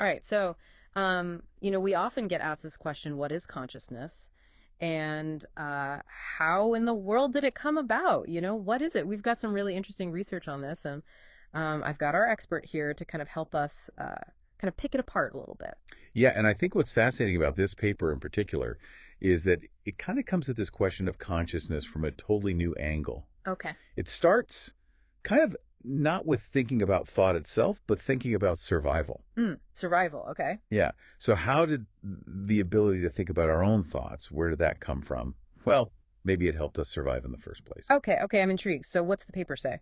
All right. So, we often get asked this question, what is consciousness? And how in the world did it come about? What is it? We've got some really interesting research on this, and I've got our expert here to kind of help us kind of pick it apart a little bit. Yeah, and I think what's fascinating about this paper in particular is that it kind of comes at this question of consciousness from a totally new angle. Okay. It starts kind of not with thinking about thought itself, but thinking about survival. Survival. Okay. Yeah. So how did the ability to think about our own thoughts, where did that come from? Well, maybe it helped us survive in the first place. Okay. Okay. I'm intrigued. So what's the paper say?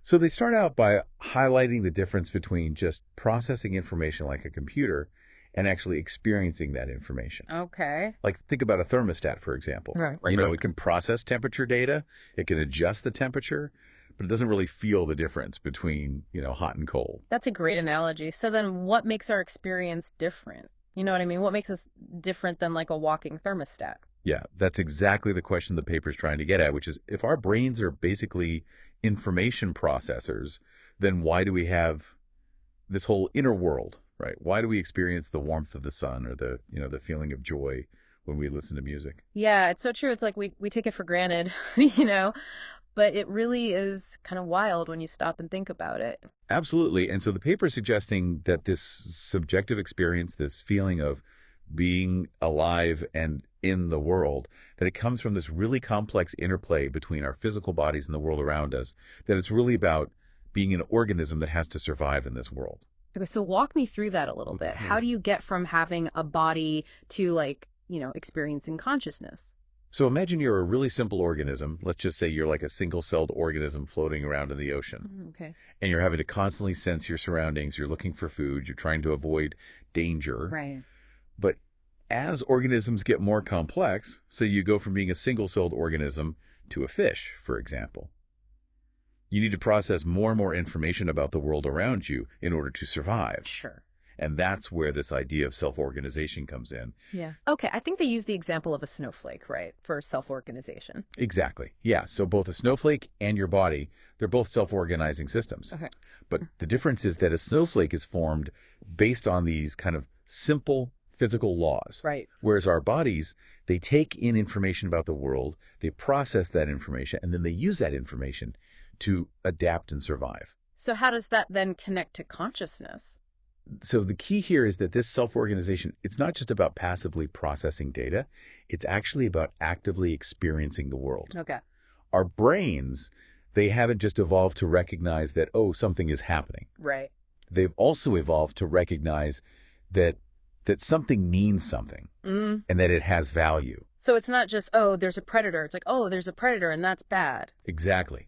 So they start out by highlighting the difference between just processing information like a computer and actually experiencing that information. Okay. Like think about a thermostat, for example. Right. It can process temperature data, it can adjust the temperature, but it doesn't really feel the difference between, hot and cold. That's a great analogy. So then what makes our experience different? You know what I mean? What makes us different than like a walking thermostat? Yeah, that's exactly the question the paper's trying to get at, which is if our brains are basically information processors, then why do we have this whole inner world, right? Why do we experience the warmth of the sun or the feeling of joy when we listen to music? Yeah, it's so true. It's like we take it for granted, but it really is kind of wild when you stop and think about it. Absolutely. And so the paper is suggesting that this subjective experience, this feeling of being alive and in the world, that it comes from this really complex interplay between our physical bodies and the world around us, that it's really about being an organism that has to survive in this world. Okay, so walk me through that a little bit. How do you get from having a body to experiencing consciousness? So imagine you're a really simple organism. Let's just say you're like a single-celled organism floating around in the ocean. Okay. And you're having to constantly sense your surroundings. You're looking for food. You're trying to avoid danger. Right. But as organisms get more complex, so you go from being a single-celled organism to a fish, for example, you need to process more and more information about the world around you in order to survive. Sure. And that's where this idea of self-organization comes in. Yeah. Okay, I think they use the example of a snowflake, right, for self-organization. Exactly. Yeah. So both a snowflake and your body, they're both self-organizing systems. Okay. But the difference is that a snowflake is formed based on these kind of simple physical laws. Right. Whereas our bodies, they take in information about the world, they process that information, and then they use that information to adapt and survive. So how does that then connect to consciousness? So the key here is that this self-organization, it's not just about passively processing data, it's actually about actively experiencing the world. Okay. Our brains, they haven't just evolved to recognize that, oh, something is happening. Right. They've also evolved to recognize that something means something and that it has value. So it's not just, oh, there's a predator. It's like, oh, there's a predator and that's bad. Exactly.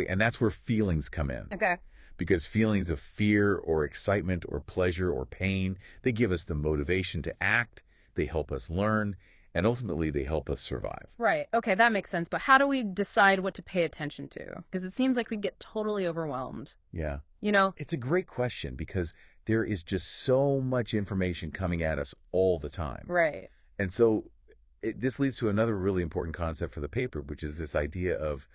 And that's where feelings come in. Okay. Because feelings of fear or excitement or pleasure or pain, they give us the motivation to act, they help us learn, and ultimately they help us survive. Right. Okay, that makes sense. But how do we decide what to pay attention to? Because it seems like we get totally overwhelmed. Yeah. You know? It's a great question because there is just so much information coming at us all the time. Right. And so this leads to another really important concept for the paper, which is this idea of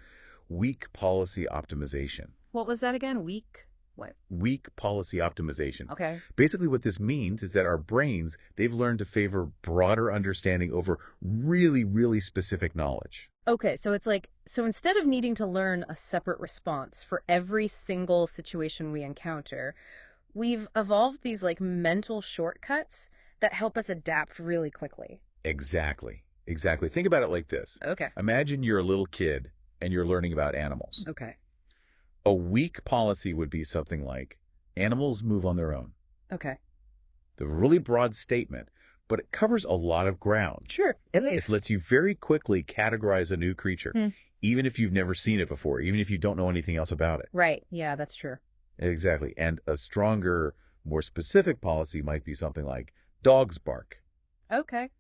weak policy optimization. What was that again? Weak? What? Weak policy optimization. Okay. Basically what this means is that our brains, they've learned to favor broader understanding over really, really specific knowledge. Okay, so it's like, so instead of needing to learn a separate response for every single situation we encounter, we've evolved these like mental shortcuts that help us adapt really quickly. Exactly. Think about it like this. Okay. Imagine you're a little kid and you're learning about animals. Okay. A weak policy would be something like, animals move on their own. Okay. The really broad statement, but it covers a lot of ground. Sure, it is. It lets you very quickly categorize a new creature, even if you've never seen it before, even if you don't know anything else about it. Right. Yeah, that's true. Exactly. And a stronger, more specific policy might be something like, dogs bark. Okay.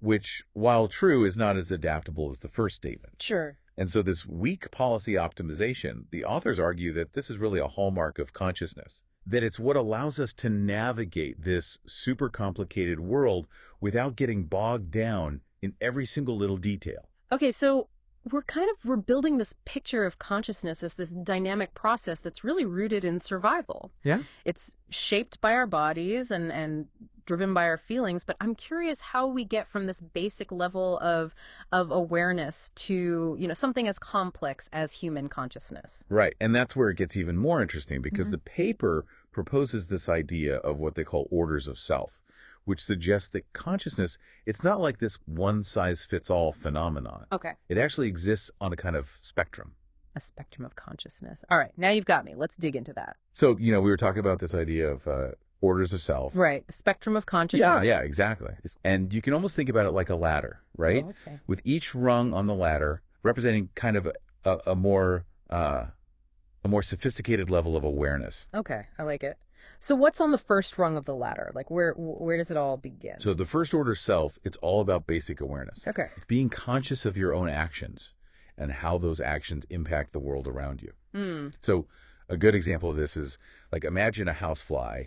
Which, while true, is not as adaptable as the first statement. Sure. And so this weak policy optimization, the authors argue that this is really a hallmark of consciousness, that it's what allows us to navigate this super complicated world without getting bogged down in every single little detail. Okay, so we're building this picture of consciousness as this dynamic process that's really rooted in survival. Yeah. It's shaped by our bodies and driven by our feelings, but I'm curious how we get from this basic level of awareness to, something as complex as human consciousness. Right. And that's where it gets even more interesting because Mhm. the paper proposes this idea of what they call orders of self, which suggests that consciousness, it's not like this one-size-fits-all phenomenon. Okay. It actually exists on a kind of spectrum. A spectrum of consciousness. All right, now you've got me. Let's dig into that. So, we were talking about this idea of orders of self. Right, the spectrum of consciousness. Yeah, exactly. And you can almost think about it like a ladder, right? Oh, okay. With each rung on the ladder representing kind of a more sophisticated level of awareness. Okay, I like it. So what's on the first rung of the ladder? Like where does it all begin? So the first order self, it's all about basic awareness. Okay. It's being conscious of your own actions and how those actions impact the world around you. So a good example of this is like imagine a housefly,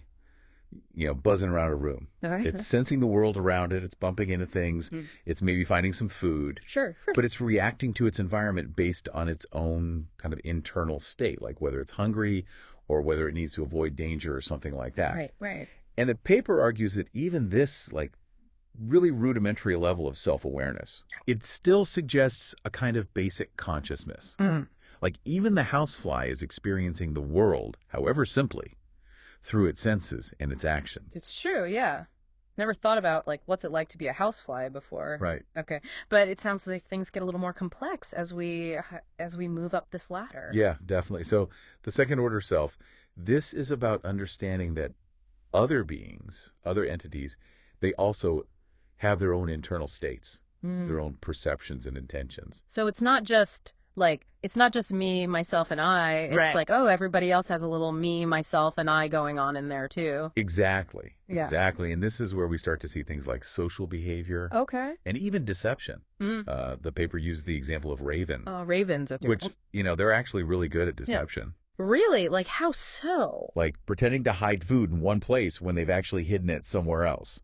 buzzing around a room. All right. It's sensing the world around it. It's bumping into things. It's maybe finding some food. Sure. But it's reacting to its environment based on its own kind of internal state, like whether it's hungry or whether it needs to avoid danger or something like that. Right. And the paper argues that even this, like, really rudimentary level of self-awareness, it still suggests a kind of basic consciousness. Like, even the housefly is experiencing the world, however simply, through its senses and its actions. It's true, yeah. Never thought about, like, what's it like to be a housefly before. Right. Okay. But it sounds like things get a little more complex as we move up this ladder. Yeah, definitely. So the second order self, this is about understanding that other beings, other entities, they also have their own internal states, their own perceptions and intentions. So it's not just me, myself, and I. It's Right. like, oh, everybody else has a little me, myself, and I going on in there too. Exactly. Yeah. Exactly. And this is where we start to see things like social behavior Okay. and even deception. The paper used the example of ravens, Oh, ravens. Okay. which, they're actually really good at deception. Really? Like, how so? Like pretending to hide food in one place when they've actually hidden it somewhere else,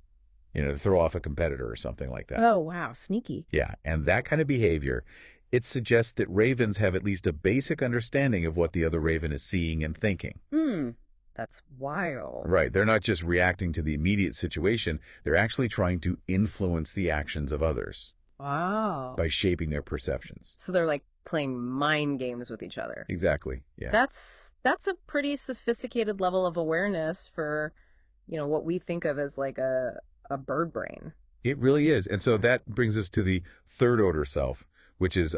to throw off a competitor or something like that. Oh, wow. Sneaky. Yeah. And that kind of behavior, it suggests that ravens have at least a basic understanding of what the other raven is seeing and thinking. That's wild. Right. They're not just reacting to the immediate situation. They're actually trying to influence the actions of others Wow. by shaping their perceptions. So they're like playing mind games with each other. Exactly. Yeah. That's a pretty sophisticated level of awareness for, what we think of as like a bird brain. It really is. And so that brings us to the third order self, which is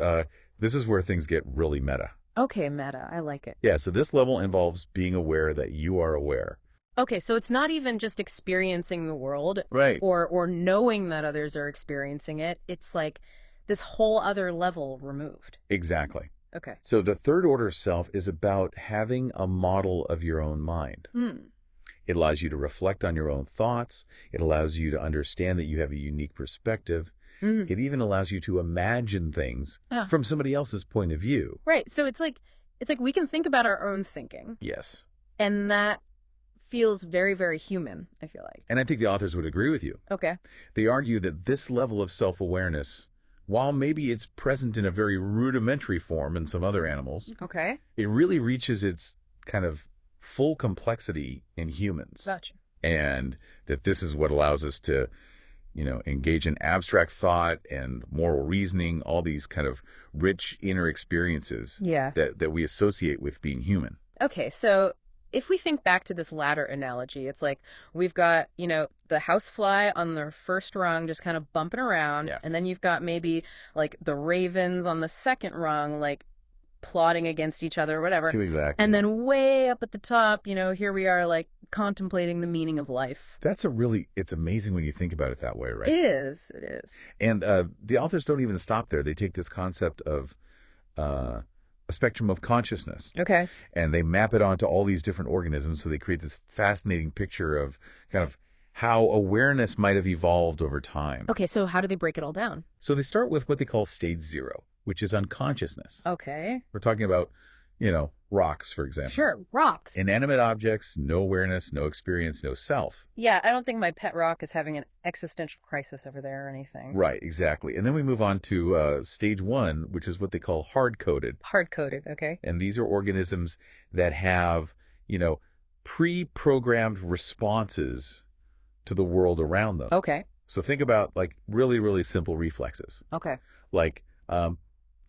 this is where things get really meta. Okay, meta. I like it. Yeah. So this level involves being aware that you are aware. Okay, so it's not even just experiencing the world Right. or knowing that others are experiencing it. It's like this whole other level removed. Exactly. Okay. So the third order self is about having a model of your own mind. It allows you to reflect on your own thoughts. It allows you to understand that you have a unique perspective. It even allows you to imagine things from somebody else's point of view. Right. So it's like we can think about our own thinking. Yes. And that feels very, very human, I feel like. And I think the authors would agree with you. Okay. They argue that this level of self-awareness, while maybe it's present in a very rudimentary form in some other animals, Okay. it really reaches its kind of full complexity in humans. Gotcha. And that this is what allows us to, engage in abstract thought and moral reasoning, all these kind of rich inner experiences Yeah. that we associate with being human. Okay, so if we think back to this ladder analogy, it's like we've got, the housefly on the first rung just kind of bumping around. Yes. And then you've got maybe like the ravens on the second rung, like plotting against each other or whatever. Exactly. And then way up at the top, here we are like contemplating the meaning of life. It's amazing when you think about it that way, right? It is. And the authors don't even stop there. They take this concept of a spectrum of consciousness. Okay. And they map it onto all these different organisms. So they create this fascinating picture of kind of how awareness might have evolved over time. Okay, so how do they break it all down? So they start with what they call stage zero, which is unconsciousness. Okay. We're talking about, rocks, for example. Sure, rocks. Inanimate objects, no awareness, no experience, no self. Yeah, I don't think my pet rock is having an existential crisis over there or anything. Right, exactly. And then we move on to stage 1, which is what they call hard-coded. Hard-coded, okay. And these are organisms that have, pre-programmed responses to the world around them. Okay. So think about like really, really simple reflexes. Okay. Like a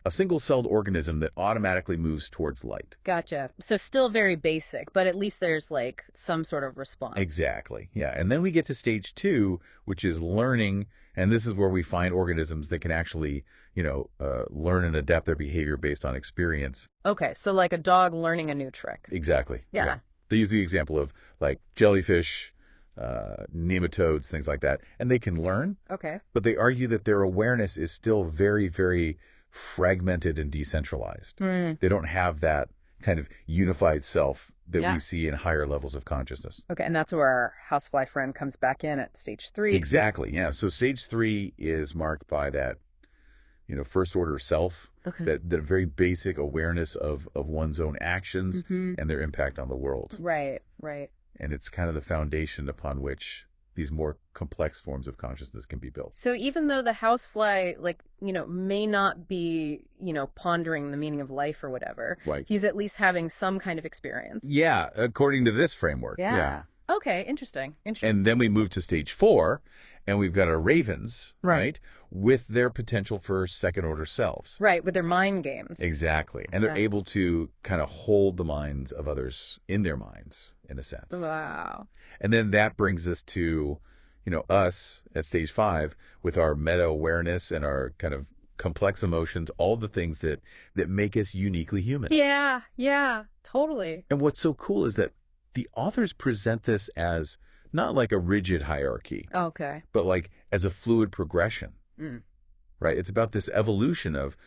single-celled organism that automatically moves towards light. Gotcha. So still very basic, but at least there's like some sort of response. Exactly. Yeah. And then we get to stage 2, which is learning. And this is where we find organisms that can actually, learn and adapt their behavior based on experience. Okay. So like a dog learning a new trick. Exactly. Yeah. They use the example of like jellyfish, nematodes, things like that. And they can learn. Okay. But they argue that their awareness is still very, very fragmented and decentralized. They don't have that kind of unified self that we see in higher levels of consciousness. Okay, and that's where our housefly friend comes back in at stage 3. Exactly, yeah. So stage 3 is marked by that, first order self, that very basic awareness of one's own actions and their impact on the world. Right, right. And it's kind of the foundation upon which these more complex forms of consciousness can be built. So even though the housefly, may not be, pondering the meaning of life or whatever, right, he's at least having some kind of experience. Yeah, according to this framework. Yeah. Okay, interesting. And then we move to stage 4, and we've got our ravens, right, with their potential for second-order selves. Right, with their mind games. Exactly. And they're able to kind of hold the minds of others in their minds, in a sense. Wow. And then that brings us to, us at stage 5 with our meta-awareness and our kind of complex emotions, all the things that make us uniquely human. Yeah, totally. And what's so cool is that the authors present this as not like a rigid hierarchy, but like as a fluid progression, right? It's about this evolution of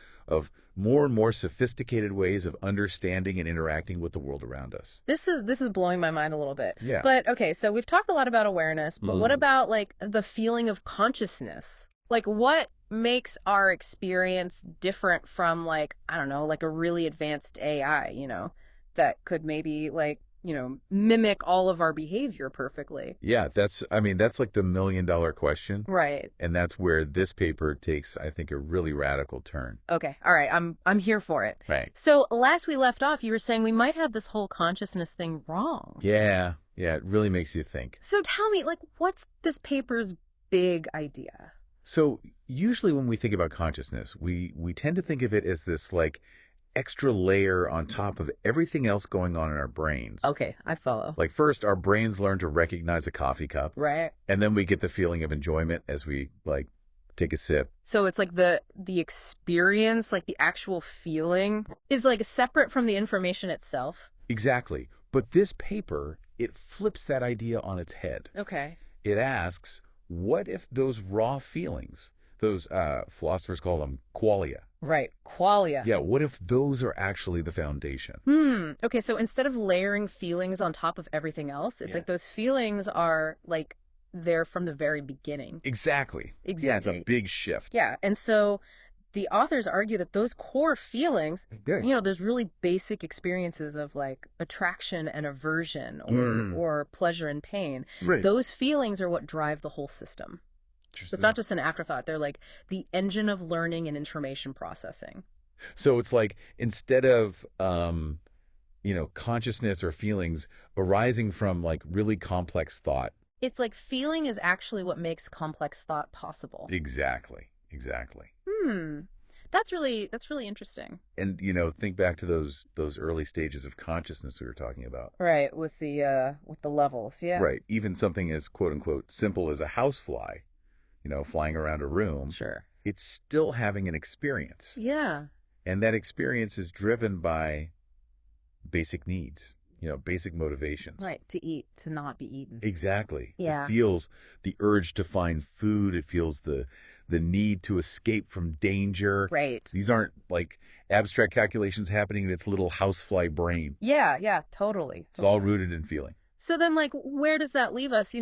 more and more sophisticated ways of understanding and interacting with the world around us. This is blowing my mind a little bit. Yeah. But okay, so we've talked a lot about awareness, but what about like the feeling of consciousness? Like what makes our experience different from like, I don't know, like a really advanced AI, that could maybe like, mimic all of our behavior perfectly? Yeah, that's like the $1 million question. Right. And that's where this paper takes, I think, a really radical turn. Okay. All right. I'm here for it. Right. So last we left off, you were saying we might have this whole consciousness thing wrong. Yeah. Yeah. It really makes you think. So tell me, like, what's this paper's big idea? So usually when we think about consciousness, we tend to think of it as this like extra layer on top of everything else going on in our brains. Okay, I follow. Like first, our brains learn to recognize a coffee cup. Right. And then we get the feeling of enjoyment as we like take a sip. So it's like the experience, like the actual feeling is like separate from the information itself. Exactly. But this paper, it flips that idea on its head. Okay. It asks, what if those raw feelings, those philosophers call them qualia. Right, qualia. Yeah, what if those are actually the foundation? Okay, so instead of layering feelings on top of everything else, it's like those feelings are like there from the very beginning. Exactly. Yeah, it's a big shift. Yeah, and so the authors argue that those core feelings, those really basic experiences of like attraction and aversion or pleasure and pain, those feelings are what drive the whole system. It's not just an afterthought. They're like the engine of learning and information processing. So it's like instead of, consciousness or feelings arising from like really complex thought. It's like feeling is actually what makes complex thought possible. Exactly. That's really interesting. And, think back to those early stages of consciousness we were talking about. Right. With the levels. Yeah. Right. Even something as quote unquote simple as a housefly, flying around a room. Sure. It's still having an experience. Yeah. And that experience is driven by basic needs, basic motivations. Right. To eat, to not be eaten. Exactly. Yeah. It feels the urge to find food. It feels the need to escape from danger. Right. These aren't like abstract calculations happening in its little housefly brain. Yeah, totally. It's all rooted in feeling. So then, like, where does that leave us?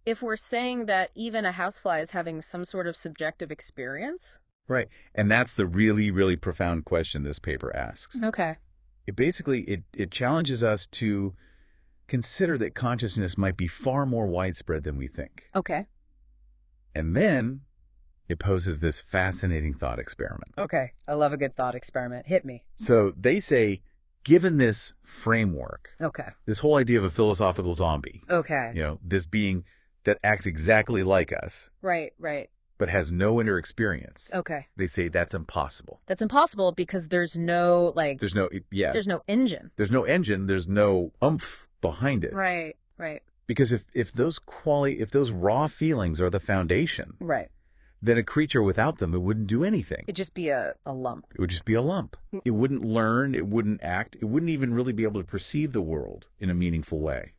If we're saying that even a housefly is having some sort of subjective experience? Right. And that's the really, really profound question this paper asks. Okay. it challenges us to consider that consciousness might be far more widespread than we think. Okay. And then it poses this fascinating thought experiment. Okay. I love a good thought experiment. Hit me. So they say, given this framework, Okay. this whole idea of a philosophical zombie, Okay. this being that acts exactly like us, Right, right. but has no inner experience. Okay. They say that's impossible. That's impossible because there's no, There's no engine. There's no engine, there's no oomph behind it. Right, right. Because if those raw feelings are the foundation, Right. then a creature without them, it wouldn't do anything. It'd just be a lump. It would just be a lump. It wouldn't learn, it wouldn't act, it wouldn't even really be able to perceive the world in a meaningful way.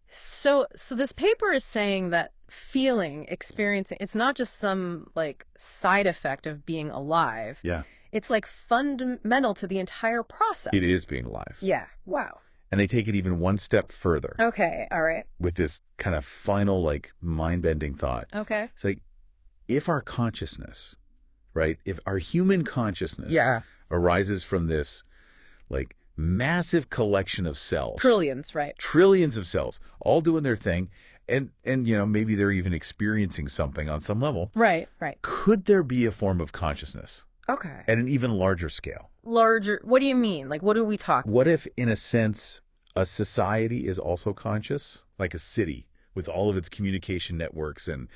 So this paper is saying that experiencing, it's not just some like side effect of being alive. Yeah. It's like fundamental to the entire process. It is being alive. Yeah. Wow. And they take it even one step further Okay. All right. with this kind of final, like, mind-bending thought. Okay. It's like, if our consciousness, right, if our human consciousness arises from this, like, massive collection of cells. Trillions, right? Trillions of cells, all doing their thing, and maybe they're even experiencing something on some level. Right, right. Could there be a form of consciousness Okay. at an even larger scale? Larger, what do you mean? Like, what are we talking? What if, in a sense, a society is also conscious, like a city with all of its communication networks and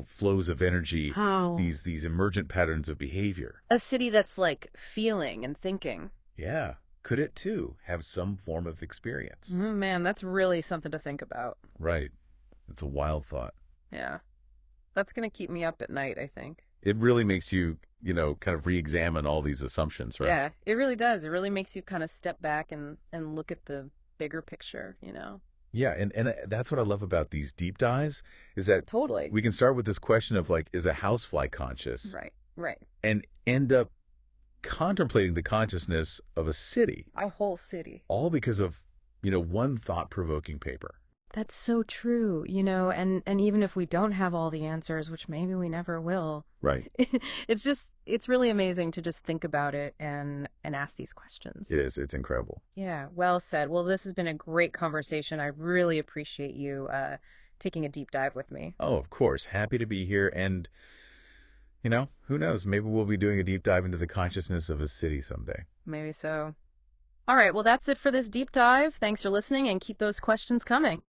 flows of energy, Oh. these emergent patterns of behavior? A city that's like feeling and thinking. Yeah. Could it, too, have some form of experience? Man, that's really something to think about. Right. It's a wild thought. Yeah. That's going to keep me up at night, I think. It really makes you, kind of re-examine all these assumptions, right? Yeah, it really does. It really makes you kind of step back and look at the bigger picture, Yeah, and that's what I love about these deep dives, is that Totally. we can start with this question of, like, is a housefly conscious? Right, right. And end up contemplating the consciousness of a city, Our whole city. all because of, one thought-provoking paper. That's so true, and even if we don't have all the answers, which maybe we never will, Right. it's really amazing to just think about it and ask these questions. It is. It's incredible. Yeah, well said. Well, this has been a great conversation. I really appreciate you taking a deep dive with me. Oh, of course. Happy to be here. And, who knows? Maybe we'll be doing a deep dive into the consciousness of a city someday. Maybe so. All right, well, that's it for this deep dive. Thanks for listening, and keep those questions coming.